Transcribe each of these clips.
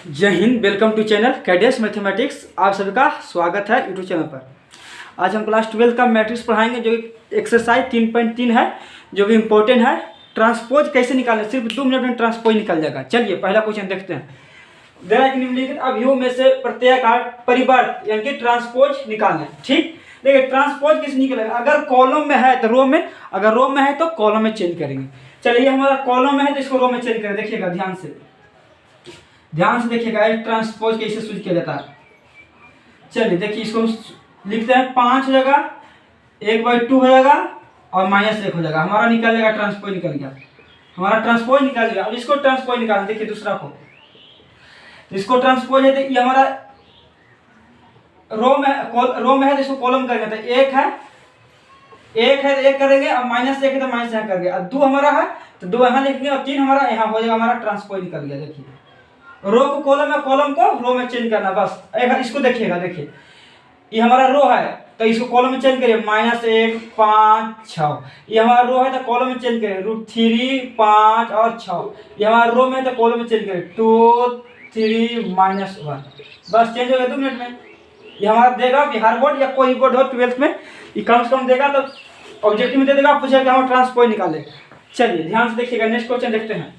जय हिंद। Welcome to channel cadets mathematics. आप सभी का स्वागत है यूट्यूब चैनल पर। आज हम क्लास 12 का मैट्रिक्स पढ़ाएंगे जो एक्सरसाइज 3.3 है, जो कि इम्पोर्टेंट है। ट्रांसपोज कैसे निकालें, सिर्फ 2 मिनट में ट्रांसपोज निकल जाएगा। चलिए पहला क्वेश्चन देखते हैं। दया निम्नलिखित अवयवों में से प्रत्येक का परिवर्त यानी कि ट्रांसपोज निकालें। ठीक, देखिए ट्रांसपोज किस निकलेगा, अगर कॉलम में है तो रो में, अगर रो में है तो कॉलम में चेंज करेंगे। चलिए हमारा कॉलम में है तो इसको रो में चेंज करें। देखिएगा ध्यान से देखिएगा ट्रांसपोज कैसे सूचित किया जाता है। चलिए देखिए इसको लिखते हैं 5 हो जाएगा, 1/2 हो जाएगा और -1 हो जाएगा। हमारा निकल जाएगा ट्रांसपोज, निकल गया हमारा ट्रांसपोज निकल गया। अब इसको ट्रांसपोज निकालें। देखिए दूसरा को, तो इसको ट्रांसपोज है तो ये हमारा रो में है तो इसको कॉलम करेंगे तो 1 है तो 1 करेंगे और -1 है तो -1 करेंगे। अब 2 हमारा है तो 2 यहाँ लिखेंगे और 3 हमारा यहाँ हो जाएगा। हमारा ट्रांसपोज निकल गया। देखिए रो को कॉलम में, कॉलम को रो में चेंज करना बस। इसको देखिएगा, देखिए ये हमारा रो है तो इसको कॉलम में चेंज करिए, -1 5 6। ये हमारा रो है तो कॉलम में चेंज करिए √3 5 और 6। ये हमारा रो में है तो कॉलम में चेंज करिए 2 3 -1। बस चेंज हो गया 2 मिनट में। ये हमारा देगा बिहार बोर्ड या कोई बोर्ड हो 12th में, ये कम से कम देगा तो ऑब्जेक्टिव में दे देगा, पूछेगा कि हम ट्रांसपोज निकाले। चलिए ध्यान से देखिएगा, नेक्स्ट क्वेश्चन देखते हैं।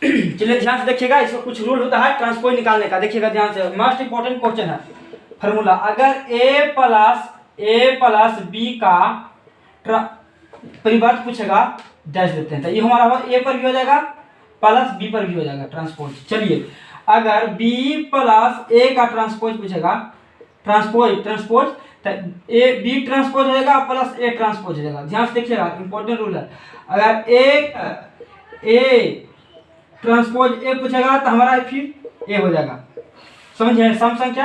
चलिए ध्यान से देखिएगा, इसका कुछ रूल होता है ट्रांसपोज निकालने का। देखिएगा ध्यान से, मोस्ट इंपॉर्टेंट क्वेश्चन है फार्मूला। अगर a प्लस b का परिवर्त पूछेगा, डैश देते हैं तो ये हमारा a पर भी हो जाएगा प्लस b पर भी हो जाएगा ट्रांसपोज। चलिए अगर b प्लस a का ट्रांसपोज पूछेगा, ट्रांसपोज तो b ट्रांसपोज हो जाएगा प्लस a ट्रांसपोज हो जाएगा। ध्यान से देखिएगा, इंपॉर्टेंट रूल है। अगर a ट्रांसपोज ए पूछेगा तो हमारा फिर ए हो जाएगा। समझे, सम संख्या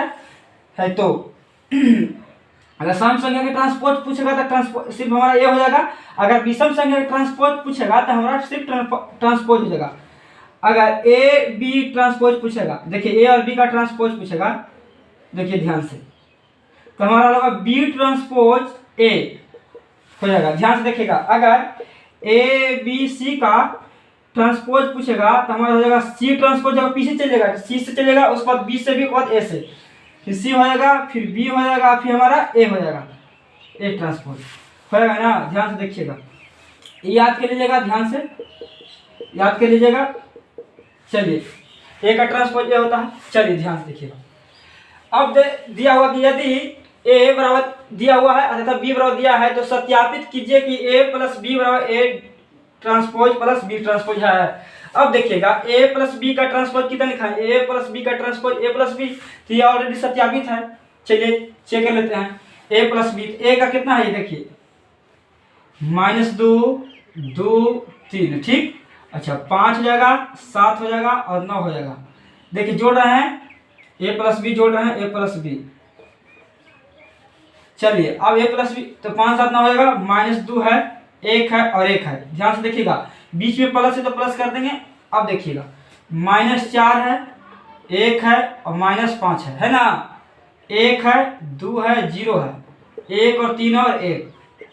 है तो अगर सम संख्या के ट्रांसपोज पूछेगा तो ट्रांसपोज सिर्फ हमारा ए हो जाएगा। अगर विषम संख्या के ट्रांसपोज पूछेगा तो हमारा सिर्फ ट्रांसपोज हो जाएगा। अगर ए बी ट्रांसपोज पूछेगा, देखिए ए और बी का ट्रांसपोज पूछेगा, देखिए ध्यान से, तो हमारा होगा बी ट्रांसपोज ए हो जाएगा। ध्यान से देखिएगा, अगर ए बी सी का ट्रांसपोज पूछेगा तो हमारा हो जाएगा सी ट्रांसपोज, जब पी से चलेगा सी से चलेगा, उसके बाद बी से भी, उसके बाद ए से, फिर सी हो जाएगा, फिर बी हो जाएगा, फिर हमारा ए हो जाएगा, ए ट्रांसपोज हो जाएगा ना। ध्यान से देखिएगा, ये याद कर लीजिएगा, ध्यान से याद कर लीजिएगा। चलिए ए का ट्रांसपोज ये होता है। चलिए ध्यान से देखिएगा, अब दिया हुआ कि यदि ए बराबर दिया हुआ है तथा बी बराबर दिया है तो सत्यापित कीजिए कि ए प्लस बी बराबर A transpose plus B transpose है। अब देखिएगा ए प्लस बी का ट्रांसपोज कितना लिखा है, ए प्लस बी का ट्रांसपोज ए प्लस बी, तो ये ऑलरेडी सत्यापित है। चलिए चेक कर लेते हैं ए प्लस बी, ए का कितना है ये देखिए -2 2 3, ठीक। अच्छा 5 हो जाएगा, 7 हो जाएगा और 9 हो जाएगा। देखिए जोड़ रहे हैं ए प्लस बी, जोड़ रहे हैं ए प्लस बी। चलिए अब ए प्लस बी तो 5 7 9 हो जाएगा, -2 है, 1 है और 1 है। ध्यान से देखिएगा बीच में प्लस है तो प्लस कर देंगे। अब देखिएगा -4 है, 1 है और -5 है ना, 1 है 2 है 0 है, 1 और 3 और 1।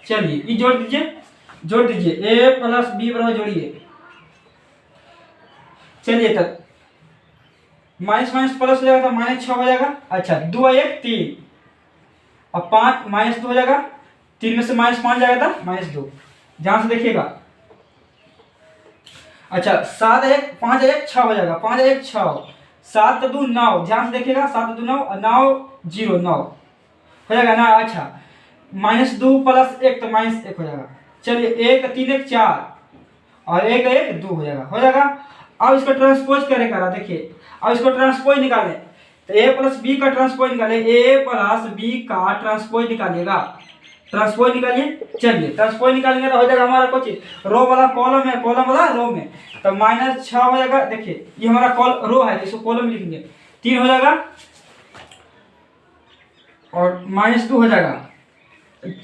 चलिए ये जोड़ दीजिए, जोड़ दीजिए ए प्लस बी बराबर जोड़िए। चलिए तब माइनस माइनस प्लस हो जाएगा तो -6 हो जाएगा। अच्छा 2 और 1 3 और 5 -2 हो जाएगा, 3 में से -5 जाएगा था -2। ध्यान से देखिएगा। अच्छा 7 1 5 1 6 हो जाएगा, 5 1 6, 7 2 9। ध्यान से देखिएगा 7 2 9 और 9 0 9 हो जाएगा ना। अच्छा -2 + 1 तो -1 हो जाएगा। चलिए 1 3 1 4 और 1 1 2 हो जाएगा, हो जाएगा। अब इसको ट्रांसपोज करेगा, देखिए अब इसको ट्रांसपोज निकालें तो ए प्लस बी का ट्रांसपोज निकाले, ए प्लस बी का ट्रांसपोज निकालिएगा, ट्रांसपोज निकालिए। चलिए ट्रांसपोज निकालेंगे तो हो जाएगा हमारा कुछ रो वाला कॉलम है, कॉलम वाला रो में, तो -6 हो जाएगा। देखिए ये हमारा रो है तो इसको कॉलम में लिखेंगे, 3 हो जाएगा और -2 हो जाएगा,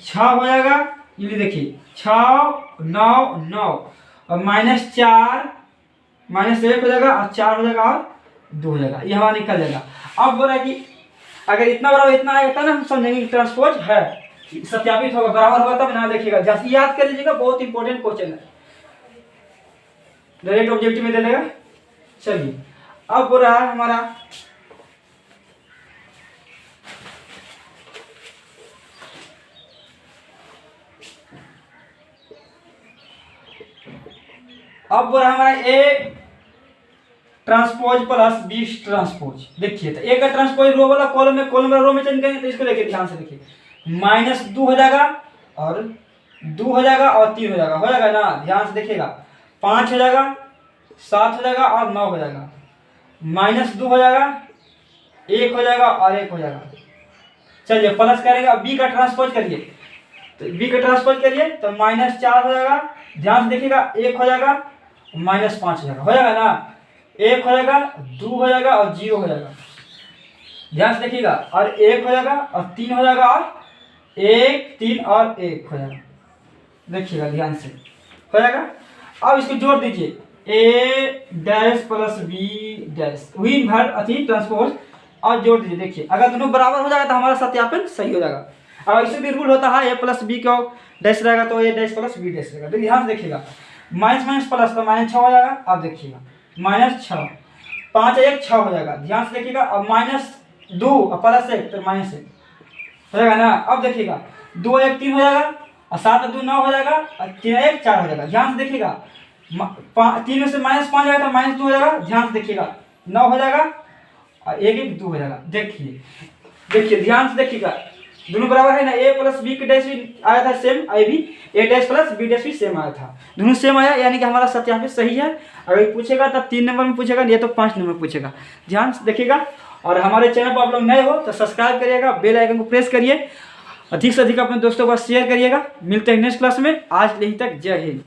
6 हो जाएगा। ये देखिए 6 9 9 और -4 -1 हो जाएगा और 4 हो जाएगा और 2 हो जाएगा, ये हमारा निकल जाएगा। अब बोल रहा है कि अगर इतना बराबर इतना आएगा ना हम समझेंगे कि ट्रांसपोज है, सत्यापित होगा, बराबर होगा तब ना। देखिएगा जैसे याद कर लीजिएगा, बहुत इंपॉर्टेंट क्वेश्चन है, डायरेक्ट ऑब्जेक्टिव में दे देगा। चलिए अब बोल रहा है हमारा हमारा A transpose plus B transpose. देखिए तो ए का ट्रांसपोज रो वाला कॉलम में, कॉलम वाला रो में चेंज करेंगे तो इसको देखिए ध्यान से देखिए, -2 हो जाएगा और 2 हो जाएगा और 3 हो जाएगा ना। ध्यान से देखिएगा 5 हो जाएगा, 7 हो जाएगा और 9 हो जाएगा, -2 हो जाएगा, 1 हो जाएगा और 1 हो जाएगा। चलिए प्लस करेंगे, अब बी का ट्रांसपोज करिए, तो बी का ट्रांसपोज करिए तो -4 हो जाएगा। ध्यान से देखिएगा 1 हो जाएगा, -5 हो जाएगा ना, 1 हो जाएगा, 2 हो जाएगा और 0 हो जाएगा। ध्यान से देखिएगा और 1 हो जाएगा और 3 हो जाएगा और 1 3 और 1 हो जाएगा। देखिएगा ध्यान से हो जाएगा। अब इसको जोड़ दीजिए, ए डैश प्लस बी डैश वही भर अति ट्रांसपोज और जोड़ दीजिए। देखिए अगर दोनों बराबर हो जाएगा तो हमारा सत्यापन सही हो जाएगा। और इसे भी रूल होता है ए प्लस बी को डैश रहेगा तो ए डैश प्लस बी डैश रहेगा। तो ध्यान से देखिएगा माइनस माइनस प्लस तो -6 हो जाएगा। अब देखिएगा -6 5 1 6 हो जाएगा। ध्यान से देखिएगा अब -2 और +1 तो -1 हो जाएगा ना। अब देखिएगा 2 1 3 हो जाएगा और 7 2 9 हो जाएगा और 3 1 4 हो जाएगा। ध्यान से देखिएगा 3 में से -5 जाएगा तो -2 हो जाएगा। ध्यान से देखिएगा 9 हो जाएगा और 1 1 2 हो जाएगा। देखिए ध्यान से देखिएगा दोनों बराबर है ना। ए प्लस बी के डैश भी आया था सेम, आई भी ए डैश प्लस बी डैश भी सेम आया था, दोनों सेम आया, यानी कि हमारा सत्यापित सही है। अगर पूछेगा तब 3 नंबर में पूछेगा, या तो 5 नंबर में पूछेगा। ध्यान से देखिएगा। और हमारे चैनल पर आप लोग नए हो तो सब्सक्राइब करिएगा, बेल आइकन को प्रेस करिए, अधिक से अधिक अपने दोस्तों को शेयर करिएगा। मिलते हैं नेक्स्ट क्लास में। आज यहीं तक, जय हिंद।